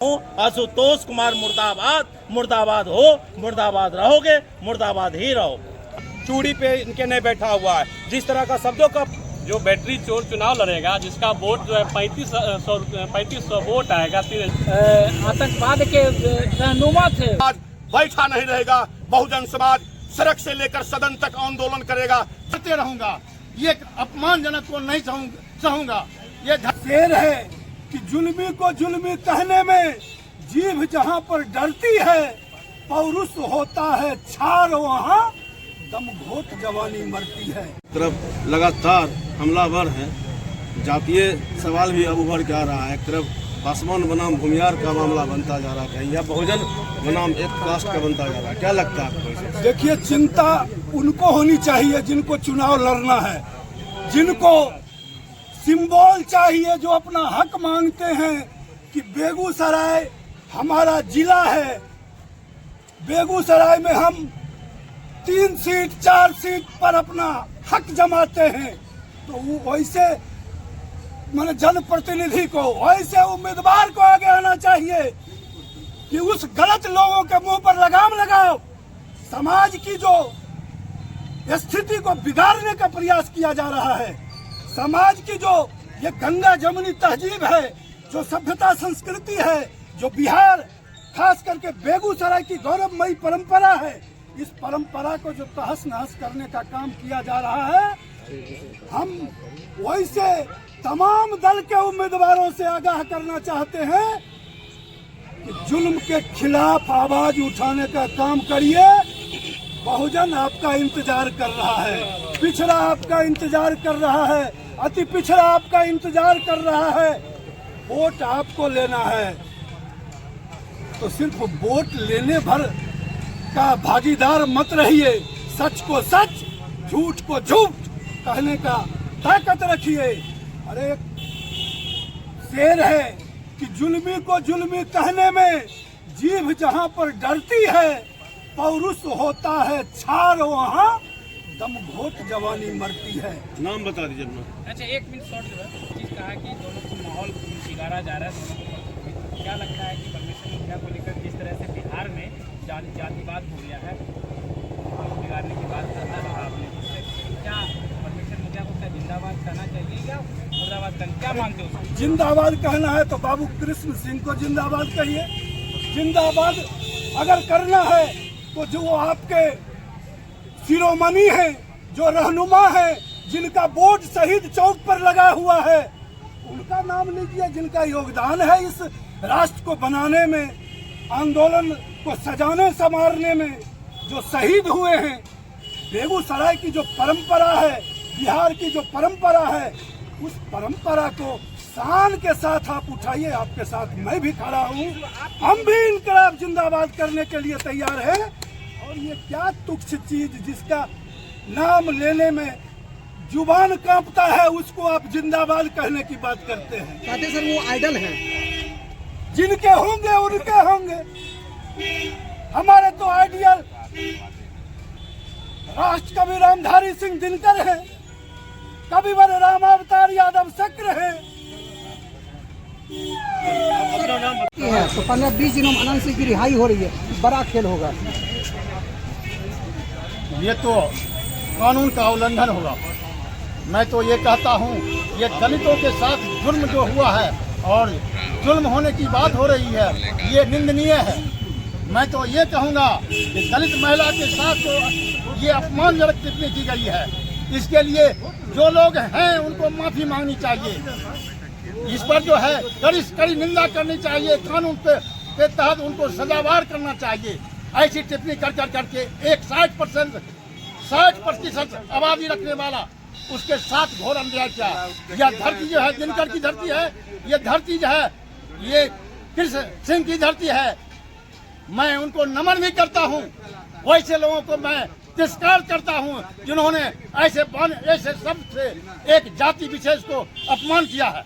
आशुतोष कुमार मुर्दाबाद, मुर्दाबाद हो, मुर्दाबाद रहोगे, मुर्दाबाद ही रहो। चूड़ी पे इनके नहीं बैठा हुआ है। जिस तरह का शब्दों का जो बैटरी चोर चुनाव लड़ेगा, जिसका वोट जो है 3500 वोट आएगा। आतंकवाद के रहनुमा थे। आज बैठा नहीं रहेगा। बहुजन समाज सड़क से लेकर सदन तक आंदोलन करेगा, करते रहूंगा। ये अपमानजनक को नहीं सहूंगा। ये शेर है कि जुल्मी को जुल्मी कहने में जीभ जहां पर डरती है, पौरुष होता है छार वहां दम घोट जवानी मरती है। तरफ लगातार हमलावर है, जातीय सवाल भी अब उभर के आ रहा है। एक तरफ पासवान बनाम भूमियार का मामला बनता जा रहा है, या बहुजन बनाम एक कास्ट का बनता जा रहा है। क्या लगता है आपको? देखिए, चिंता उनको होनी चाहिए जिनको चुनाव लड़ना है, जिनको सिंबल चाहिए, जो अपना हक मांगते हैं कि बेगूसराय हमारा जिला है, बेगूसराय में हम 3 सीट 4 सीट पर अपना हक जमाते हैं। तो वो वैसे माने जनप्रतिनिधि को, वैसे उम्मीदवार को आगे आना चाहिए कि उस गलत लोगों के मुंह पर लगाम लगाओ। समाज की जो स्थिति को बिगाड़ने का प्रयास किया जा रहा है, समाज की जो ये गंगा जमुनी तहजीब है, जो सभ्यता संस्कृति है, जो बिहार खास करके बेगूसराय की गौरवमयी परंपरा है, इस परंपरा को जो तहस नहस करने का काम किया जा रहा है, हम वैसे तमाम दल के उम्मीदवारों से आगाह करना चाहते हैं कि जुल्म के खिलाफ आवाज उठाने का काम करिए। बहुजन आपका इंतजार कर रहा है, पिछड़ा आपका इंतजार कर रहा है, अति पिछड़ा आपका इंतजार कर रहा है। वोट आपको लेना है तो सिर्फ वोट लेने भर का भागीदार मत रहिए। सच को सच, झूठ को झूठ कहने का ताकत रखिए। अरे शेर है कि जुल्मी को जुल्मी कहने में जीभ जहां पर डरती है, पौरुष होता है छार वहां दम घोट जवानी मरती है। नाम बता दीजिए अपना। अच्छा, 1 मिनट शॉर्ट जो है, चीज कहा कि दोनों को माहौल बिगाड़ा जा रहा है। क्या लगता है कि परमेश्वर मुखिया को लेकर जिस तरह से बिहार में जातिवाद हो गया है, बिगाड़ने की बात करना रहा आपने, क्या परमेश्वर मुखिया को क्या जिंदाबाद कहना चाहिए या मुर्दाबाद कहना, क्या मानते हो? जिंदाबाद कहना है तो बाबू कृष्ण सिंह को जिंदाबाद कहिए। जिंदाबाद अगर करना है तो जो आपके शिरोमणि हैं, जो रहनुमा हैं, जिनका बोर्ड शहीद चौक पर लगा हुआ है, उनका नाम लीजिए, जिनका योगदान है इस राष्ट्र को बनाने में, आंदोलन को सजाने संवारने में, जो शहीद हुए हैं। बेगूसराय की जो परंपरा है, बिहार की जो परंपरा है, उस परंपरा को शान के साथ आप उठाइए। आपके साथ मैं भी खड़ा हूँ, हम भी इनकलाब जिंदाबाद करने के लिए तैयार हैं। और ये क्या तुच्छ चीज जिसका नाम लेने में जुबान कांपता है, उसको आप जिंदाबाद कहने की बात करते हैं। कहते सर वो आइडल है, जिनके होंगे उनके होंगे। हमारे तो आइडियल राष्ट्र कवि रामधारी सिंह दिनकर है, कविवर रामावतार यादव शक्र है। तो 15-20 दिनों में अनंत सिंह की रिहाई हो रही है, बड़ा खेल होगा। ये तो कानून का उल्लंघन होगा। मैं तो ये कहता हूँ, ये दलितों के साथ जुल्म जो हुआ है और जुल्म होने की बात हो रही है, ये निंदनीय है। मैं तो ये कहूँगा कि दलित महिला के साथ तो ये अपमानजनक टिप्पणी की गई है। इसके लिए जो लोग हैं उनको माफ़ी मांगनी चाहिए। इस पर जो है कड़ी कड़ी निंदा करनी चाहिए। कानून के तहत उनको सजावार करना चाहिए। ऐसी टिप्पणी कर करके एक 60% आबादी रखने वाला उसके साथ घोर अन्याय किया। यह धरती जो है दिनकर की धरती है, ये धरती जो है ये कृष्ण सिंह की धरती है। मैं उनको नमन भी करता हूँ। वैसे लोगों को मैं तिरस्कार करता हूँ जिन्होंने ऐसे शब्द से एक जाति विशेष को अपमान किया है।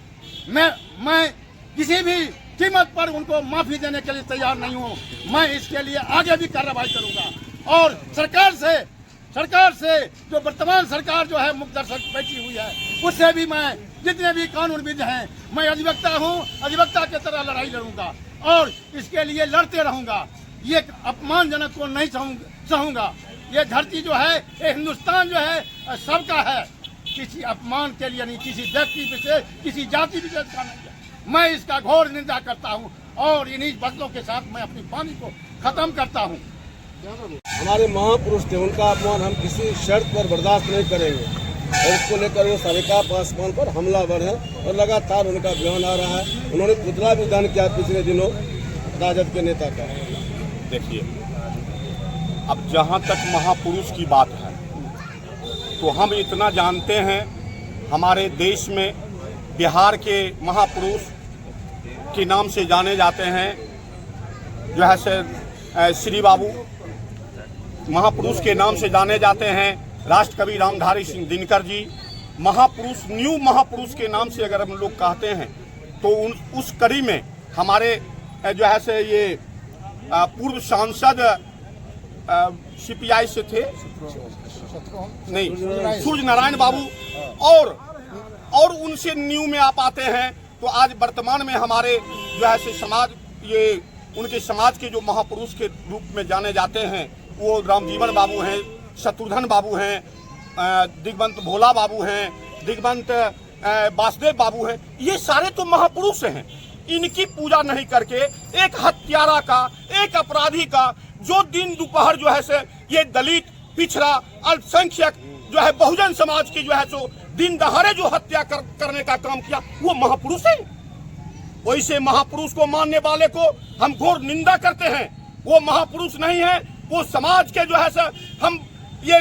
मैं किसी भी कीमत पर उनको माफी देने के लिए तैयार नहीं हूँ। मैं इसके लिए आगे भी कार्रवाई करूँगा। और सरकार से जो वर्तमान सरकार जो है मुखदर्शक बैठी हुई है, उससे भी मैं जितने भी कानूनविद हैं, मैं अधिवक्ता हूँ, अधिवक्ता की तरह लड़ाई लड़ूंगा। और इसके लिए लड़ते रहूंगा। ये अपमानजनक को नहीं सहूंगा। ये धरती जो है, ये हिंदुस्तान जो है सबका है, किसी अपमान के लिए नहीं, किसी व्यक्ति विशेष, किसी जाति विशेष का नहीं है। मैं इसका घोर निंदा करता हूँ और इन्हीं बदलों के साथ मैं अपनी वाणी को खत्म करता हूँ। हमारे महापुरुष थे, उनका अपमान हम किसी शर्त पर बर्दाश्त नहीं करेंगे और उसको लेकर वो सारिका पासवान पर हमलावर है और लगातार उनका बयान आ रहा है। उन्होंने पुतला भी दान किया पिछले दिनों राजद के नेता का। देखिए, अब जहाँ तक महापुरुष की बात है तो हम इतना जानते हैं, हमारे देश में बिहार के महापुरुष के नाम से जाने जाते हैं, जो है से श्री बाबू महापुरुष के नाम से जाने जाते हैं, राष्ट्र कवि रामधारी सिंह दिनकर जी महापुरुष, न्यू महापुरुष के नाम से अगर हम लोग कहते हैं तो उस कड़ी में हमारे जो है से ये पूर्व सांसद सीपीआई से थे, नहीं, सूर्य नारायण बाबू, और उनसे न्यू में आप आते हैं तो आज वर्तमान में हमारे जो है से समाज, ये उनके समाज के जो महापुरुष के रूप में जाने जाते हैं वो रामजीवन बाबू हैं, शत्रुघ्न बाबू हैं, दिग्वंत भोला बाबू हैं, दिग्वंत वासुदेव बाबू हैं। ये सारे तो महापुरुष हैं। इनकी पूजा नहीं करके एक हत्यारा का, एक अपराधी का जो दिन दोपहर जो है से ये दलित, पिछड़ा, अल्पसंख्यक जो है बहुजन समाज की जो है सो दिन दहाड़े जो हत्या करने का काम किया, वो महापुरुष है। वैसे महापुरुष को मानने वाले को हम घोर निंदा करते हैं। वो महापुरुष नहीं है, वो समाज के जो है सर, हम ये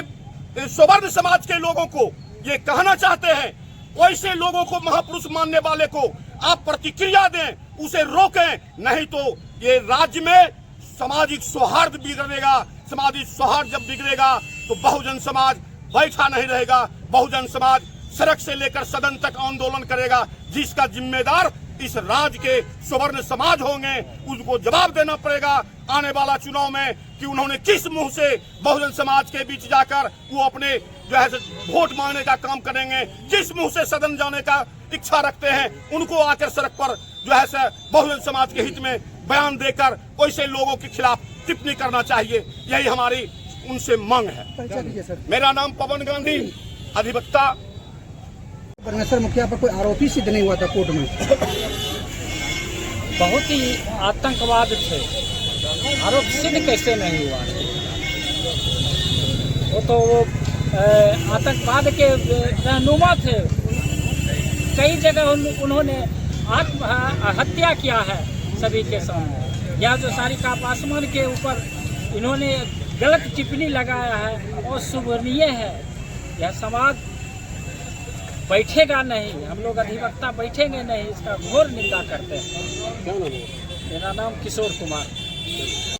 सवर्ण समाज के लोगों को ये कहना चाहते हैं, वैसे लोगों को महापुरुष मानने वाले को आप प्रतिक्रिया दें, उसे रोकें, नहीं तो ये राज्य में सामाजिक सौहार्द बिगड़ेगा। सामाजिक सौहार्द जब बिगड़ेगा तो बहुजन समाज बैठा नहीं रहेगा। बहुजन समाज सड़क से लेकर सदन तक आंदोलन करेगा, जिसका जिम्मेदार इस राज्य के सवर्ण समाज होंगे। उनको जवाब देना पड़ेगा आने वाला चुनाव में कि उन्होंने किस मुंह से बहुजन समाज के बीच जाकर वो अपने जो है वोट मांगने का काम करेंगे, किस मुंह से सदन जाने का इच्छा रखते हैं। उनको आकर सड़क पर जो है बहुजन समाज के हित में बयान देकर वैसे लोगों के खिलाफ टिप्पणी करना चाहिए। यही हमारी उनसे मांग है। मेरा नाम पवन गांधी, अधिवक्ता। परमेश्वर मुखिया पर कोई आरोपी सिद्ध नहीं हुआ था कोर्ट में? बहुत ही आतंकवाद थे, आरोप सिद्ध कैसे नहीं हुआ? वो तो आतंकवाद के रहनुमा थे। कई जगह उन्होंने आत्महत्या किया है सभी के सामने। यह जो सारिका पासवान के ऊपर इन्होंने गलत टिप्पणी लगाया है और शुभनीय है। यह समाज बैठेगा नहीं, हम लोग अधिवक्ता बैठेंगे नहीं, इसका घोर निंदा करते हैं। मेरा नाम किशोर कुमार।